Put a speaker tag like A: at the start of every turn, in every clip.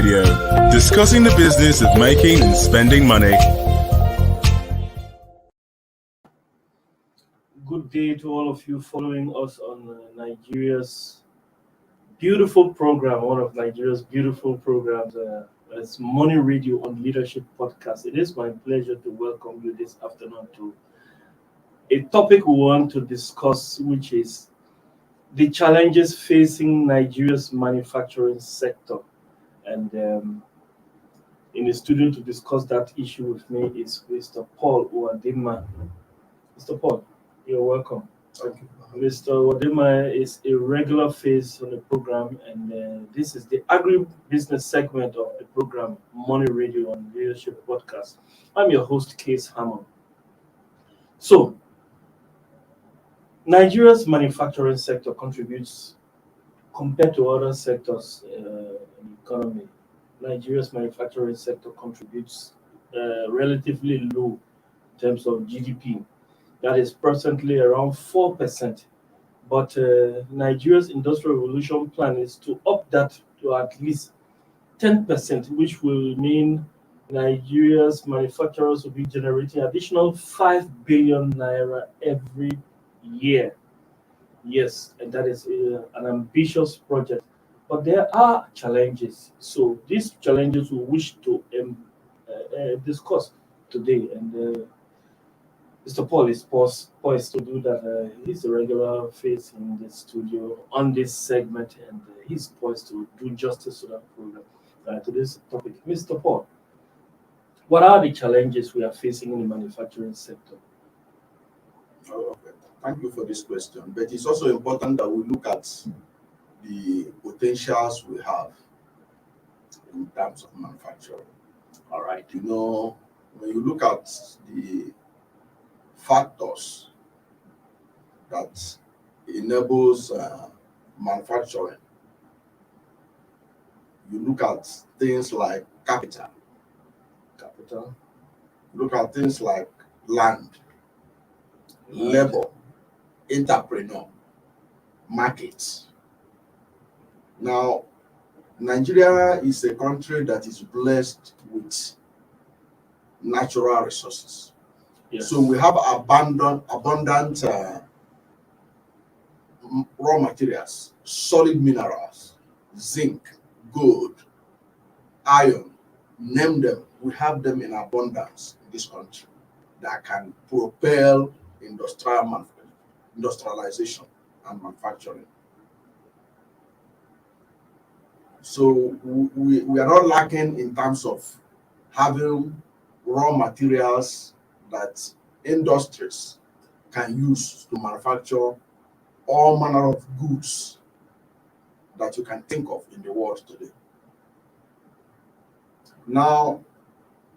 A: Radio, discussing the business of making and spending money.
B: Good day to all of you following us on Nigeria's beautiful program, one of Nigeria's beautiful programs. It's Money Radio on Leadership Podcast. It is my pleasure to welcome you this afternoon to a topic we want to discuss, which is the challenges facing Nigeria's manufacturing sector. And in the studio to discuss that issue with me is Mr. Paul Uwadima. Mr. Paul, you're welcome.
C: Thank you.
B: Mr. Wadema is a regular face on the program, and this is the agribusiness segment of the program, Money Radio on Leadership Podcast. I'm your host, Case Hammond. So, Nigeria's manufacturing sector contributes, compared to other sectors in the economy, Nigeria's manufacturing sector contributes relatively low in terms of GDP. That is presently around 4%. But Nigeria's Industrial Revolution plan is to up that to at least 10%, which will mean Nigeria's manufacturers will be generating additional 5 billion naira every year. Yes, and that is an ambitious project. But there are challenges. So these challenges we wish to discuss today. And Mr. Paul is poised to do that. He's a regular face in the studio on this segment, and he's poised to do justice to that program, to this topic. Mr. Paul, what are the challenges we are facing in the manufacturing sector?
C: Okay. Thank you for this question. But it's also important that we look at the potentials we have in terms of manufacturing.
B: All right.
C: You know, when you look at the factors that enables manufacturing, you look at things like capital, you look at things like land, labor, entrepreneur, markets. Now, Nigeria is a country that is blessed with natural resources.
B: Yes.
C: So we have abundant raw materials, solid minerals, zinc, gold, iron, name them. We have them in abundance in this country that can propel industrialization and manufacturing. So we are not lacking in terms of having raw materials that industries can use to manufacture all manner of goods that you can think of in the world today. Now,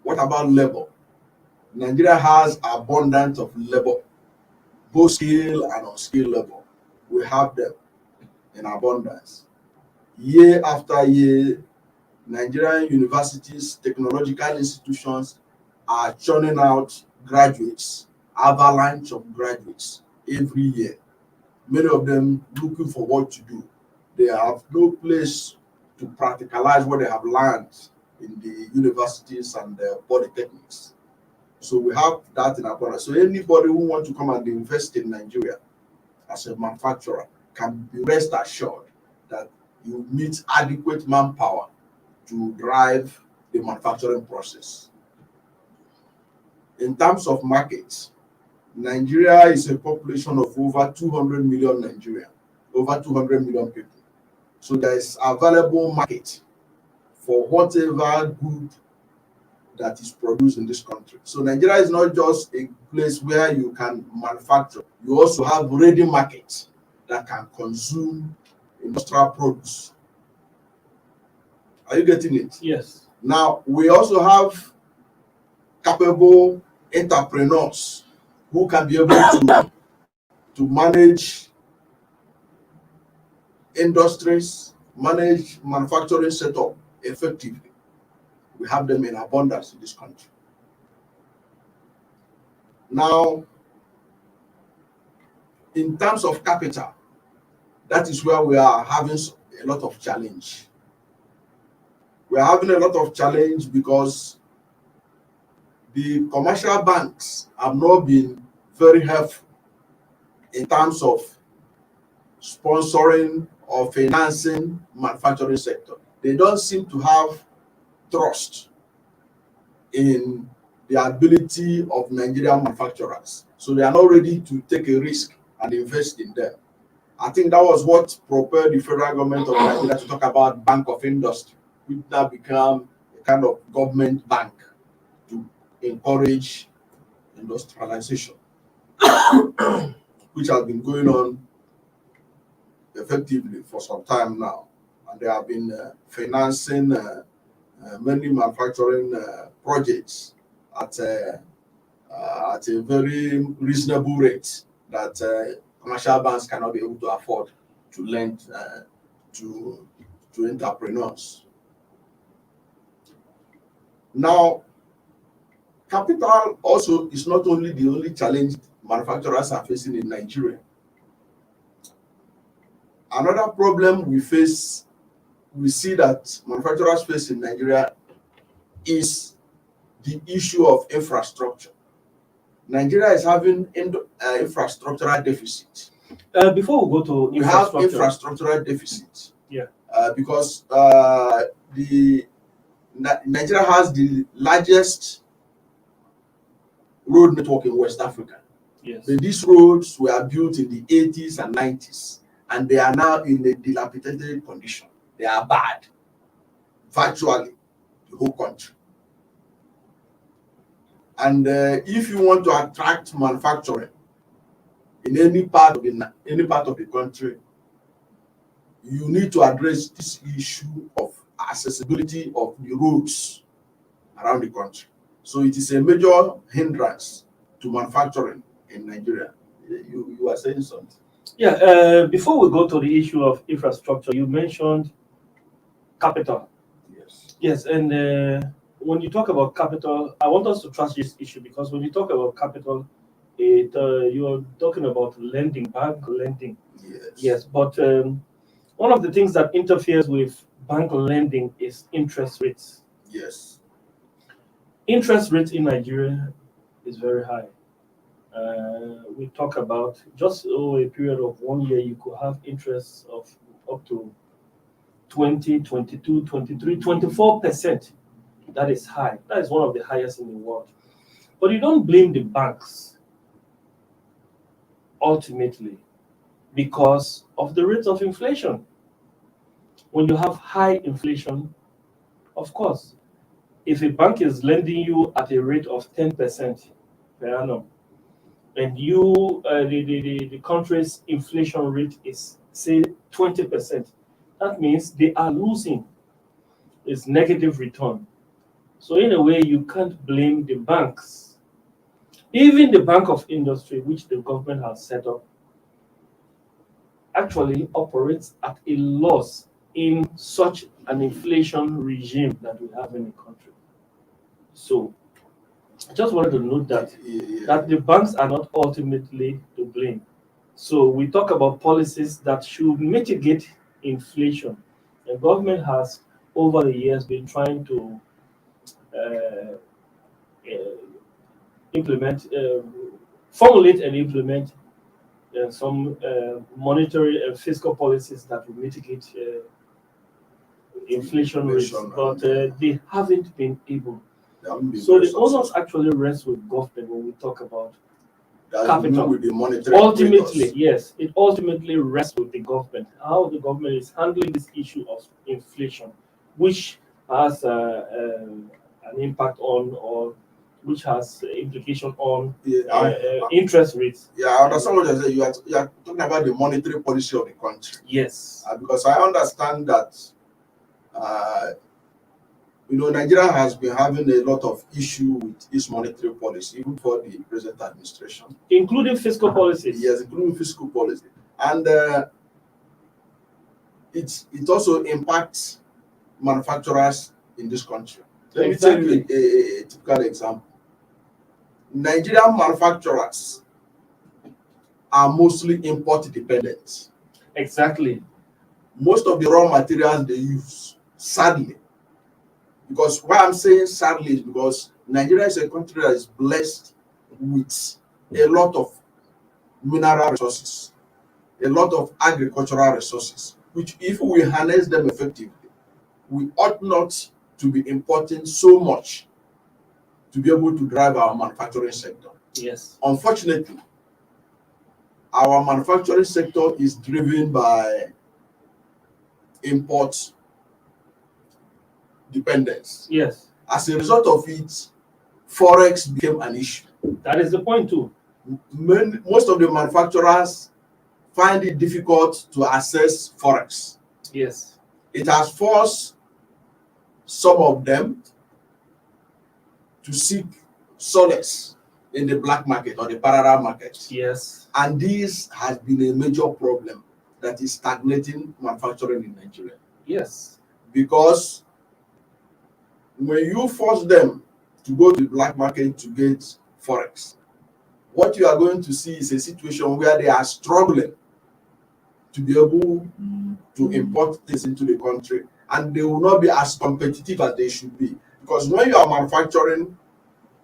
C: what about labor? Nigeria has abundance of labor, both skilled and unskilled labor. We have them in abundance. Year after year, Nigerian universities, technological institutions are churning out graduates, avalanche of graduates every year. Many of them looking for what to do. They have no place to practicalize what they have learned in the universities and the polytechnics. So we have that in abundance. So anybody who wants to come and invest in Nigeria as a manufacturer can be rest assured that you meet adequate manpower to drive the manufacturing process. In terms of markets, Nigeria is a population of over 200 million Nigerians, over 200 million people. So there is available market for whatever good that is produced in this country. So Nigeria is not just a place where you can manufacture. You also have ready markets that can consume industrial produce. Are you getting it?
B: Yes.
C: Now, we also have capable entrepreneurs who can be able to manage industries, manage manufacturing setup effectively. We have them in abundance in this country. Now, in terms of capital, that is where we are having a lot of challenge. we are having a lot of challenge because the commercial banks have not been very helpful in terms of sponsoring or financing manufacturing sector. They don't seem to have trust in the ability of Nigerian manufacturers. So they are not ready to take a risk and invest in them. I think that was what propelled the federal government of Nigeria to talk about Bank of Industry, which now become a kind of government bank to encourage industrialization, which has been going on effectively for some time now. And they have been financing many manufacturing projects at a very reasonable rate that commercial banks cannot be able to afford to lend to entrepreneurs. Now, capital also is not only the only challenge manufacturers are facing in Nigeria. Another problem we see that manufacturers face in Nigeria is the issue of infrastructure. Nigeria is having infrastructural deficit.
B: Before we go to
C: We have infrastructural deficit.
B: Yeah.
C: Because Nigeria has the largest road network in West Africa.
B: Yes.
C: But these roads were built in the 80s and 90s, and they are now in a dilapidated condition. They are bad, virtually the whole country. And if you want to attract manufacturing in any part of the country, you need to address this issue of accessibility of the roads around the country. So it is a major hindrance to manufacturing in Nigeria. You are saying something.
B: Yeah. Before we go to the issue of infrastructure, you mentioned capital.
C: Yes.
B: Yes, and when you talk about capital, I want us to trust this issue, because when you talk about capital, you're talking about lending, bank lending.
C: Yes.
B: Yes, but one of the things that interferes with bank lending is interest rates.
C: Yes.
B: Interest rates in Nigeria is very high. We talk about just over a period of 1 year, you could have interest of up to 20, 22, 23, 24%. That is high. That is one of the highest in the world. But you don't blame the banks ultimately because of the rate of inflation. When you have high inflation, of course, if a bank is lending you at a rate of 10% per annum, and the country's inflation rate is, say, 20%, that means they are losing. It's negative return. So in a way, you can't blame the banks. Even the Bank of Industry, which the government has set up, actually operates at a loss in such an inflation regime that we have in the country. So I just wanted to note that the banks are not ultimately to blame. So we talk about policies that should mitigate inflation. The government has, over the years, been trying to uh, formulate and implement some monetary and fiscal policies that will mitigate inflation rates, but they haven't been able. So the onus actually rests with government when we talk about capital.
C: With the monetary
B: ultimately,
C: operators.
B: yes, it ultimately rests with the government. How the government is handling this issue of inflation, which has an impact on, or which has implication on interest rates.
C: Yeah, I understand what you're saying. You are talking about the monetary policy of the country.
B: Yes.
C: Because I understand that Nigeria has been having a lot of issue with its monetary policy, even for the present administration.
B: Including fiscal policies.
C: Yes, including fiscal policy. And it also impacts manufacturers in this country. Let me tell you a typical example. Nigerian manufacturers are mostly import dependent.
B: Exactly.
C: Most of the raw materials they use, sadly, Because why I'm saying sadly is because Nigeria is a country that is blessed with a lot of mineral resources, a lot of agricultural resources, which if we harness them effectively, we ought not to be importing so much to be able to drive our manufacturing sector.
B: Yes.
C: Unfortunately, our manufacturing sector is driven by import dependence.
B: Yes.
C: As a result of it, forex became an issue.
B: That is the point too.
C: Most of the manufacturers find it difficult to access forex.
B: Yes.
C: It has forced some of them to seek solace in the black market or the parallel market.
B: Yes.
C: And this has been a major problem that is stagnating manufacturing in Nigeria.
B: Yes.
C: Because when you force them to go to the black market to get forex, what you are going to see is a situation where they are struggling to be able to import things into the country, and they will not be as competitive as they should be. Because when you are manufacturing,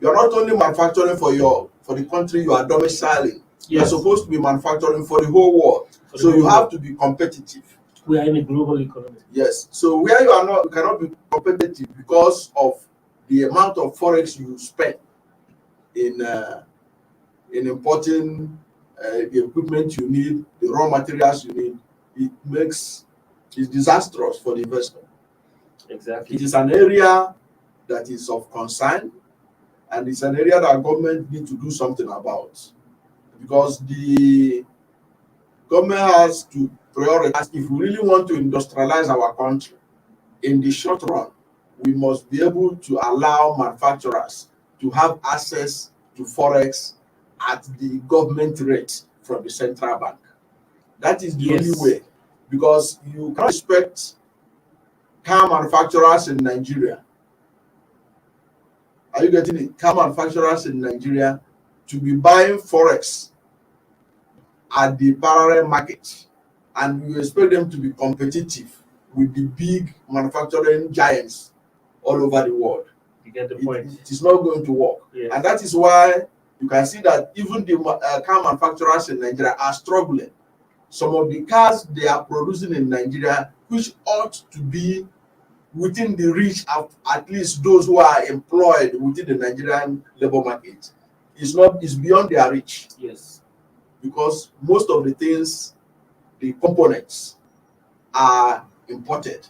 C: you are not only manufacturing for the country you are domiciling, you are supposed to be manufacturing for the whole world. So you have to be competitive.
B: We are in a global economy.
C: Yes. So where you cannot be competitive because of the amount of forex you spend in importing the equipment you need, the raw materials you need. It's disastrous for the investor.
B: Exactly.
C: It is an area that is of concern, and it's an area that government need to do something about, because the government has to prioritize. If we really want to industrialize our country in the short run, we must be able to allow manufacturers to have access to forex at the government rate from the central bank. That is the only way, because you can't expect car manufacturers in Nigeria. Are you getting it? Car manufacturers in Nigeria to be buying forex at the parallel market, and you expect them to be competitive with the big manufacturing giants all over the world.
B: You get the point.
C: It is not going to work.
B: Yes.
C: And that is why you can see that even the car manufacturers in Nigeria are struggling. Some of the cars they are producing in Nigeria, which ought to be within the reach of at least those who are employed within the Nigerian labor market, is beyond their reach.
B: Yes.
C: Because most of the things, the components are imported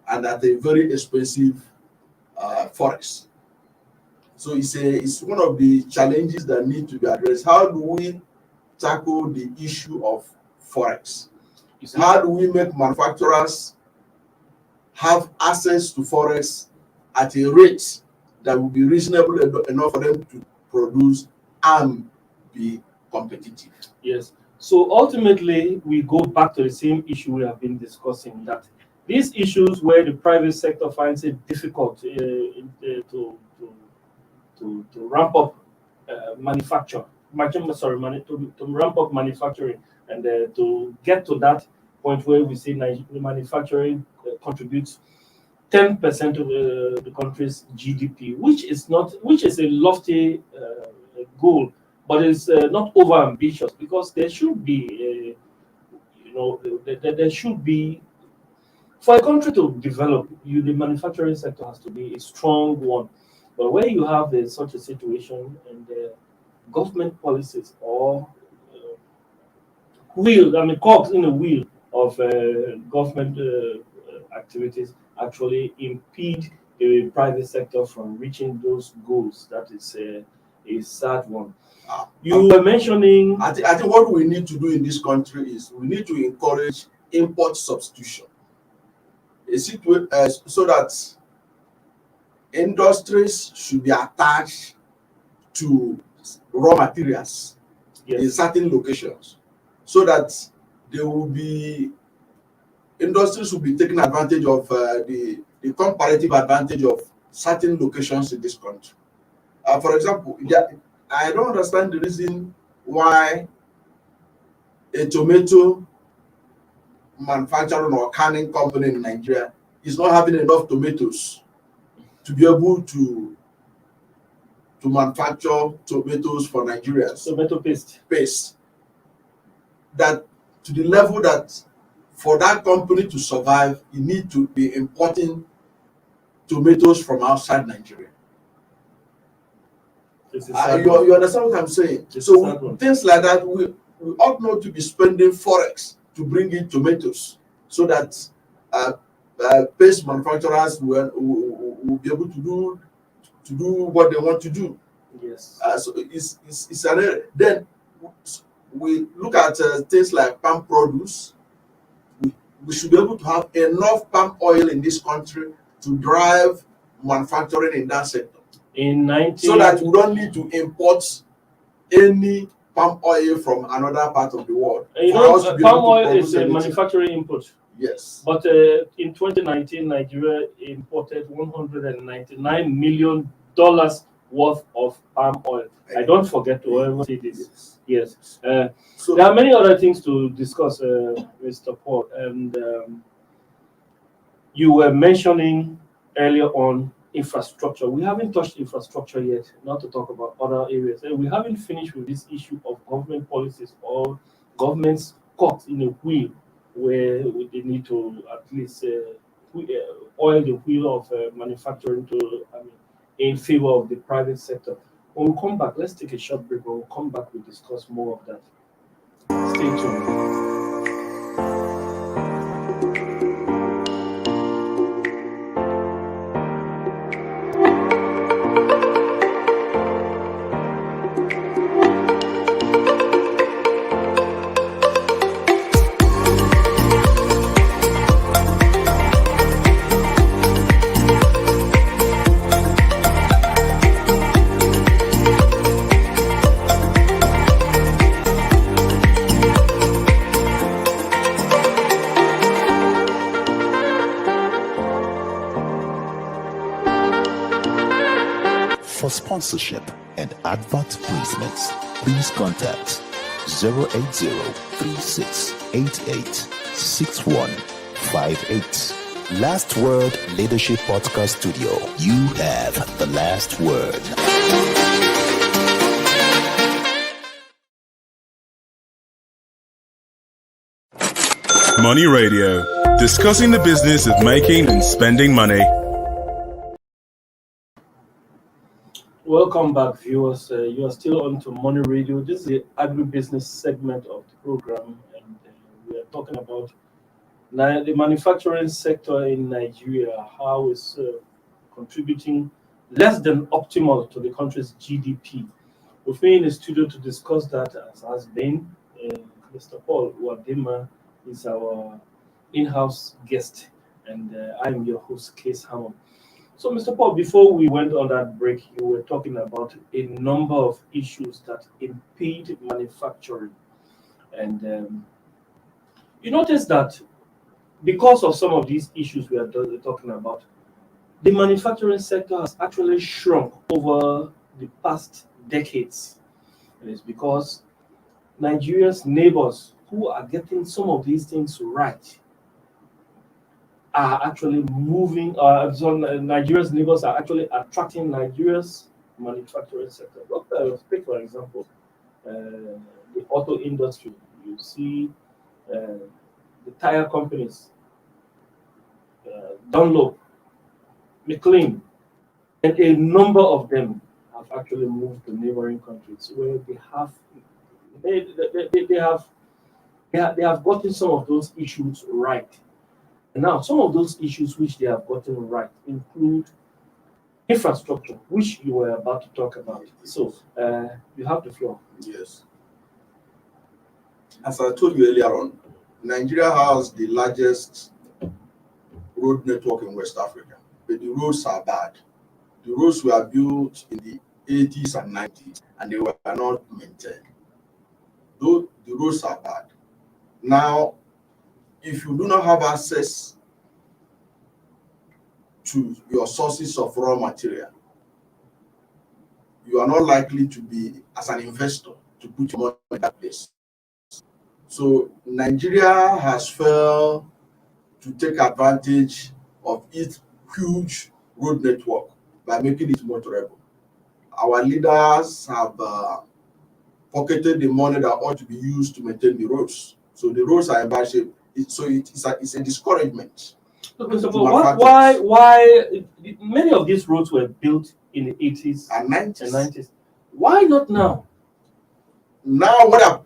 C: and at a very expensive forex. So it's one of the challenges that need to be addressed. How do we tackle the issue of forex? How do we make manufacturers have access to forex at a rate that will be reasonable enough for them to produce and be competitive?
B: Yes. So ultimately, we go back to the same issue we have been discussing, that these issues where the private sector finds it difficult to ramp up to ramp up manufacturing, and to get to that point where we see manufacturing contributes 10% of the country's GDP, which is a lofty goal, but it's not over ambitious, because there should be, there should be, for a country to develop, the manufacturing sector has to be a strong one. But where you have such a situation, and government policies or cogs in the wheel of government activities actually impede the private sector from reaching those goals, that is a sad one. You were mentioning.
C: I think what we need to do in this country is we need to encourage import substitution, so that industries should be attached to raw materials in certain locations, so that industries will be taking advantage of the comparative advantage of certain locations in this country. For example, I don't understand the reason why a tomato manufacturing or canning company in Nigeria is not having enough tomatoes to be able to manufacture tomatoes for Nigerians.
B: Tomato paste.
C: That to the level that for that company to survive, you need to be importing tomatoes from outside Nigeria. You understand what I'm saying? So things like that, we ought not to be spending forex to bring in tomatoes, so that paste manufacturers will be able to do what they want to do.
B: Yes.
C: So it's an area. Then we look at things like palm produce. We should be able to have enough palm oil in this country to drive manufacturing in that sector. So that we don't need to import any palm oil from another part of the world.
B: Palm oil is a manufacturing input.
C: Yes.
B: But in 2019, Nigeria imported $199 million worth of palm oil. I don't forget to ever say this. Yes. So there are many other things to discuss, Mr. Paul. And you were mentioning earlier on infrastructure. We haven't touched infrastructure yet, not to talk about other areas. And we haven't finished with this issue of government policies or government's caught in a wheel where they need to at least oil the wheel of manufacturing in favor of the private sector. When we come back, let's take a short break. When we come back, we'll discuss more of that. Stay tuned.
D: For sponsorship and advert placements, please contact 080-3688-6158. Last Word Leadership Podcast Studio. You have the last word.
A: Money Radio, discussing the business of making and spending money.
B: Welcome back, viewers. You are still on to Money Radio. This is the agribusiness segment of the program, and we are talking about the manufacturing sector in Nigeria, how it's contributing less than optimal to the country's GDP. With me in the studio to discuss that, as has been, Mr. Paul Wadima is our in-house guest, and I'm your host, Case Hammond. So, Mr. Paul, before we went on that break, you were talking about a number of issues that impede manufacturing. And you notice that because of some of these issues we are talking about, the manufacturing sector has actually shrunk over the past decades. And it's because Nigeria's neighbors who are getting some of these things right are actually moving, so Nigeria's neighbors are actually attracting Nigeria's manufacturing sector. Take, for example, the auto industry. You see the tire companies, Dunlop, McLean, and a number of them have actually moved to neighboring countries where they have gotten some of those issues right. And now, some of those issues which they have gotten right include infrastructure, which you were about to talk about. So, you have the floor.
C: Yes. As I told you earlier on, Nigeria has the largest road network in West Africa, but the roads are bad. The roads were built in the 80s and 90s, and they were not maintained. Though the roads are bad. Now, if you do not have access to your sources of raw material, you are not likely to be, as an investor, to put your money in that place. So Nigeria has failed to take advantage of its huge road network by making it motorable. Our leaders have pocketed the money that ought to be used to maintain the roads. So the roads are in bad shape. It's a discouragement.
B: Okay, so but why many of these roads were built in the 80s
C: and 90s.
B: Why not now?
C: Now what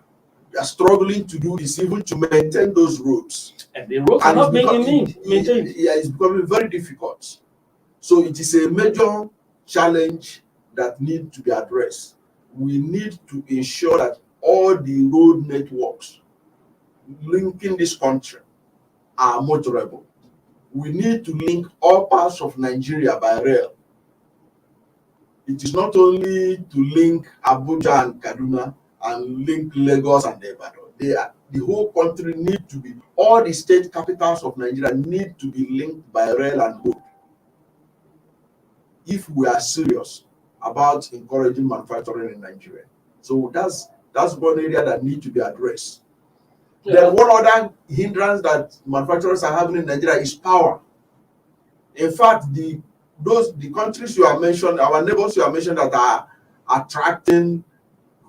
C: they are struggling to do is even to maintain those roads.
B: And the roads are not being maintained.
C: Yeah, it's becoming very difficult. So it is a major challenge that needs to be addressed. We need to ensure that all the road networks linking this country are motorable. We need to link all parts of Nigeria by rail. It is not only to link Abuja and Kaduna and link Lagos and Ibadan. The whole country need to be, all the state capitals of Nigeria need to be linked by rail and road. If we are serious about encouraging manufacturing in Nigeria. So that's one area that needs to be addressed. Yeah. Then one other hindrance that manufacturers are having in Nigeria is power. In fact, the countries you are mentioned, our neighbors you are mentioned that are attracting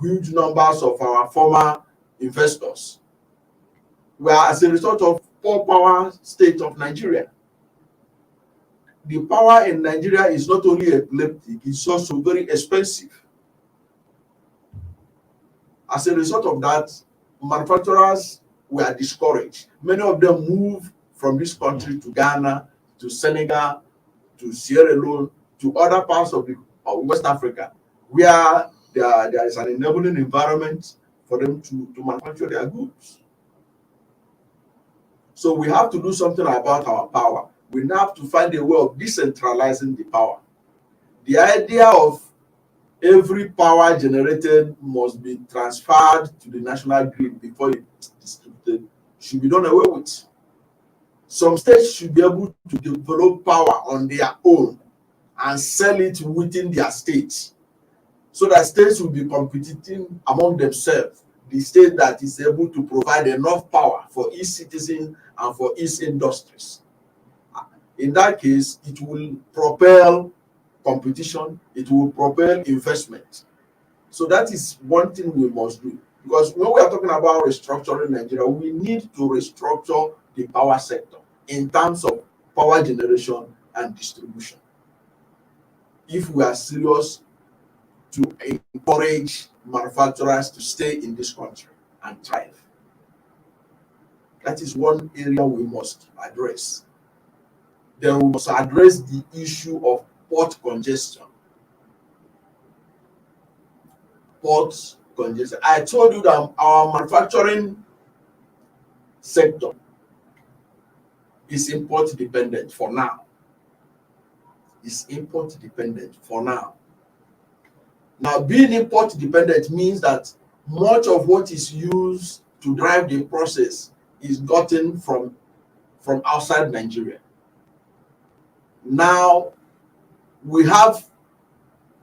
C: huge numbers of our former investors were as a result of poor power state of Nigeria. The power in Nigeria is not only epileptic, it's also very expensive. As a result of that, manufacturers were discouraged. Many of them moved from this country to Ghana, to Senegal, to Sierra Leone, to other parts of West Africa, where there is an enabling environment for them to manufacture their goods. So we have to do something about our power. We now have to find a way of decentralizing the power. The idea of every power generated must be transferred to the national grid before it is distributed should be done away with. Some states should be able to develop power on their own and sell it within their states, so that states will be competing among themselves. The state that is able to provide enough power for its citizens and for its industries. In that case, it will propel competition, it will propel investment. So that is one thing we must do. Because when we are talking about restructuring Nigeria, we need to restructure the power sector in terms of power generation and distribution. If we are serious to encourage manufacturers to stay in this country and thrive. That is one area we must address. Then we must address the issue of port congestion. Port congestion. I told you that our manufacturing sector is import dependent for now. It's import dependent for now. Now, being import dependent means that much of what is used to drive the process is gotten from outside Nigeria. Now, we have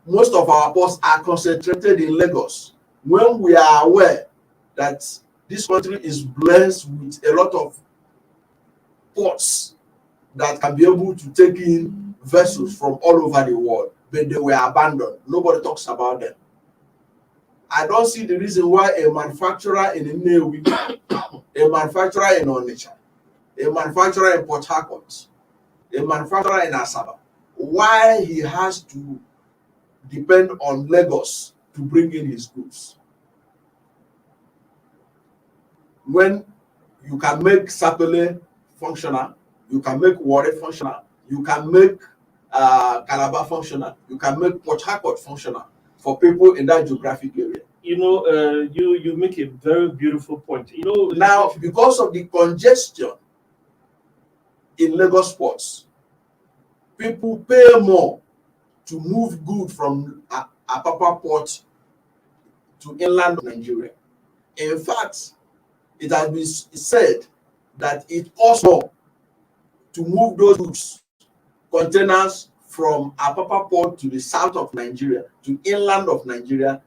C: most of our ports are concentrated in Lagos, when we are aware that this country is blessed with a lot of ports that can be able to take in vessels from all over the world, but they were abandoned. Nobody talks about them. I don't see the reason why a manufacturer in Nnewi, a manufacturer in Onitsha, a manufacturer in Port Harcourt, a manufacturer in Asaba, why he has to depend on Lagos to bring in his goods. When you can make Sapele functional, you can make Warri functional, you can make Calabar functional, you can make Port Harcourt functional for people in that geographic area.
B: You know, you make a very beautiful point. You know,
C: now because of the congestion in Lagos ports, people pay more to move goods from Apapa port to inland Nigeria. In fact, it has been said that it costs more to move those goods, containers from Apapa port to the south of Nigeria, to inland of Nigeria,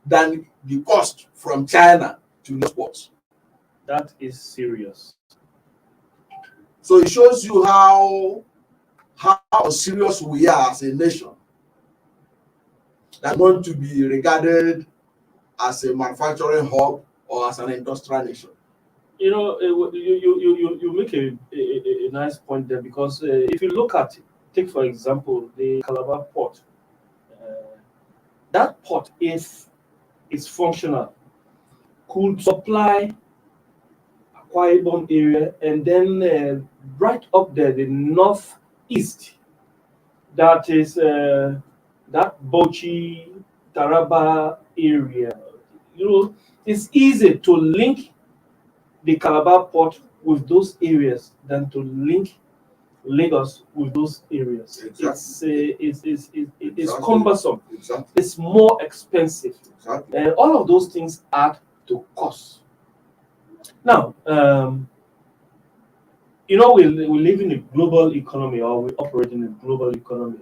C: than the cost from China to those ports.
B: That is serious.
C: So it shows you how how serious we are as a nation that want to be regarded as a manufacturing hub or as an industrial nation.
B: You know, you make a nice point there, because if you look at, take for example, the Calabar port. That port, if it's functional, could supply Akwa Ibom area, and then right up there, the northeast, that is that Bochi, Taraba area. You know, it's easy to link the Calabar port with those areas than to link Lagos with those areas.
C: Exactly.
B: It's
C: Exactly.
B: cumbersome.
C: Exactly.
B: It's more expensive.
C: Exactly.
B: And all of those things add to cost. Now, you know, we live in a global economy, or we operate in a global economy.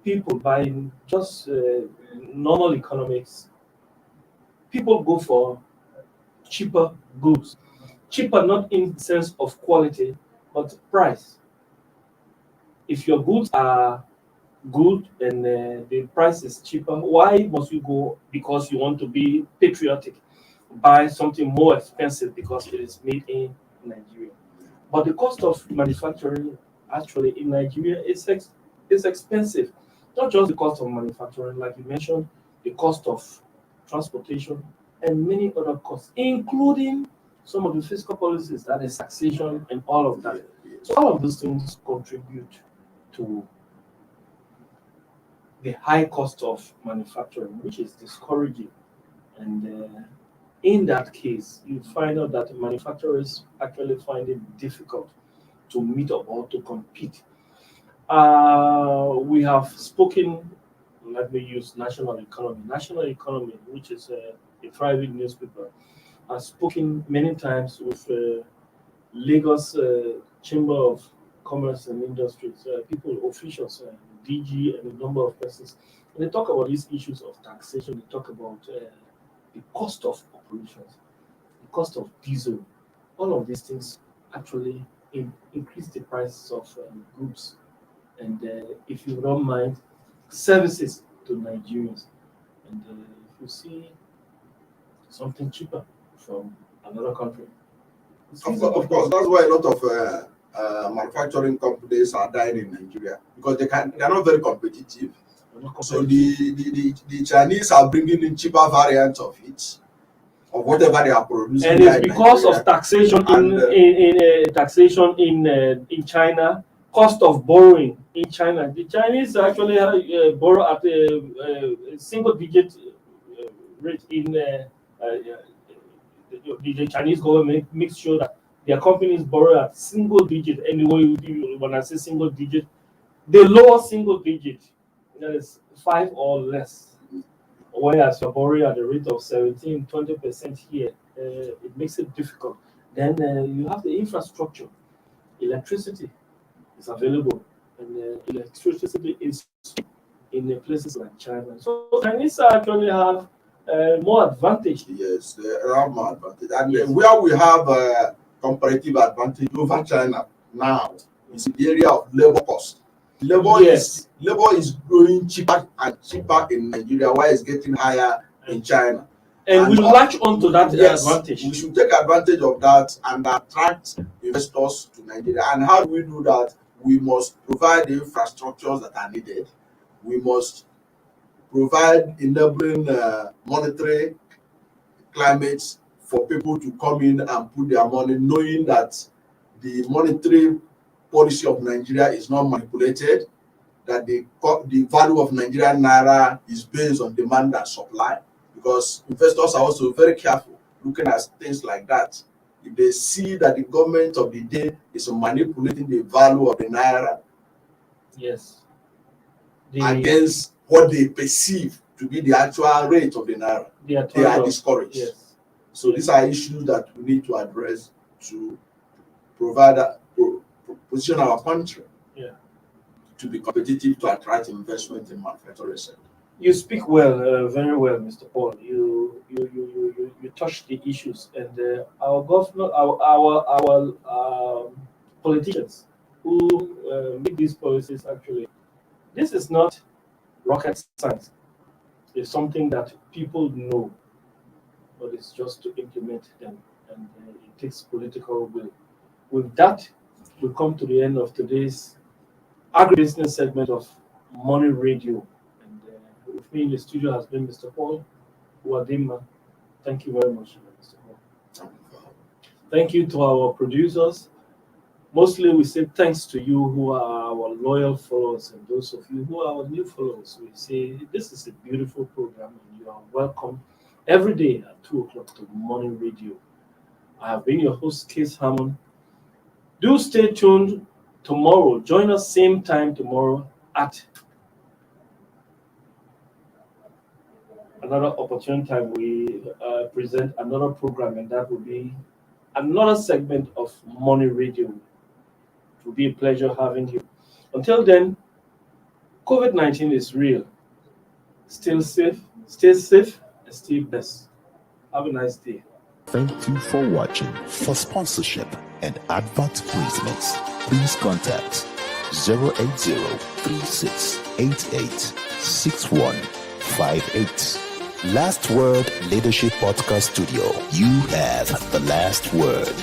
B: People, by just normal economics, people go for cheaper goods. Cheaper not in sense of quality, but price. If your goods are good and the price is cheaper, why must you go because you want to be patriotic? Buy something more expensive because it is made in Nigeria. But the cost of manufacturing actually in Nigeria is expensive. Not just the cost of manufacturing, like you mentioned, the cost of transportation and many other costs, including some of the fiscal policies, that is taxation and all of that. So all of those things contribute to the high cost of manufacturing, which is discouraging. And in that case, you find out that manufacturers actually find it difficult to meet up or to compete. We have spoken, let me use National Economy. National Economy, which is a private newspaper, has spoken many times with Lagos Chamber of Commerce and Industries, people, officials, DG, and a number of persons. And they talk about these issues of taxation. They talk about the cost of operations, the cost of diesel. All of these things actually increase the prices of goods. And if you don't mind, services to Nigerians. And if you see something cheaper from another country, it's
C: Of,
B: feasible
C: of course, that's why a lot of manufacturing companies are dying in Nigeria because they are not very competitive.
B: We're not
C: So
B: competitive.
C: the Chinese are bringing in cheaper variants of it, of whatever they are producing.
B: And
C: here
B: it's
C: in
B: because
C: Nigeria.
B: of taxation
C: And,
B: in taxation in China, cost of borrowing in China. The Chinese actually borrow at a single digit rate in the Chinese government makes sure that their companies borrow at single digit. Anyway, when I say single digit, the lower single digit, that is 5 or less. Whereas you're borrowing at the rate of 17, 20% here, it makes it difficult. Then you have the infrastructure. Electricity is available, and electricity is cheap in places like China. So Chinese actually have more advantage.
C: yes, they have more advantage. And
B: Yes.
C: where we have comparative advantage over China now is in the area of labor cost.
B: Yes.
C: Labor is growing cheaper and cheaper in Nigeria, while it's getting higher in China.
B: And we should latch onto that
C: yes,
B: advantage.
C: we should take advantage of that and attract investors to Nigeria. And how do we do that? We must provide the infrastructures that are needed. We must provide enabling monetary climates for people to come in and put their money, knowing that the monetary policy of Nigeria is not manipulated, that the value of Nigerian naira is based on demand and supply, because investors are also very careful looking at things like that. If they see that the government of the day is manipulating the value of the naira
B: Yes.
C: against what they perceive to be the actual rate of the naira, they are discouraged.
B: Yes.
C: So these are issues that we need to address to provide position our country to be competitive, to attract investment in manufacturing sector.
B: You speak well, very well, Mr. Paul. You touch the issues, and our governor, our politicians, who make these policies actually. This is not rocket science. It's something that people know, but it's just to implement them, and it takes political will. With that, we come to the end of today's agribusiness segment of Money Radio. And with me in the studio has been Mr. Paul Wadima. Thank you very much, Mr. Paul. Thank you to our producers. Mostly we say thanks to you who are our loyal followers, and those of you who are our new followers. We say this is a beautiful program and you are welcome every day at 2 o'clock to Money Radio. I have been your host, Case Hammond. Do stay tuned tomorrow. Join us same time tomorrow at another opportune time. We present another program, and that will be another segment of Money Radio. It will be a pleasure having you. Until then, COVID-19 is real. Still safe, stay safe, and stay blessed. Have a nice day.
D: Thank you for watching. For sponsorship and advert placements, please contact 080-3688-6158. Last Word Leadership Podcast Studio. You have the last word.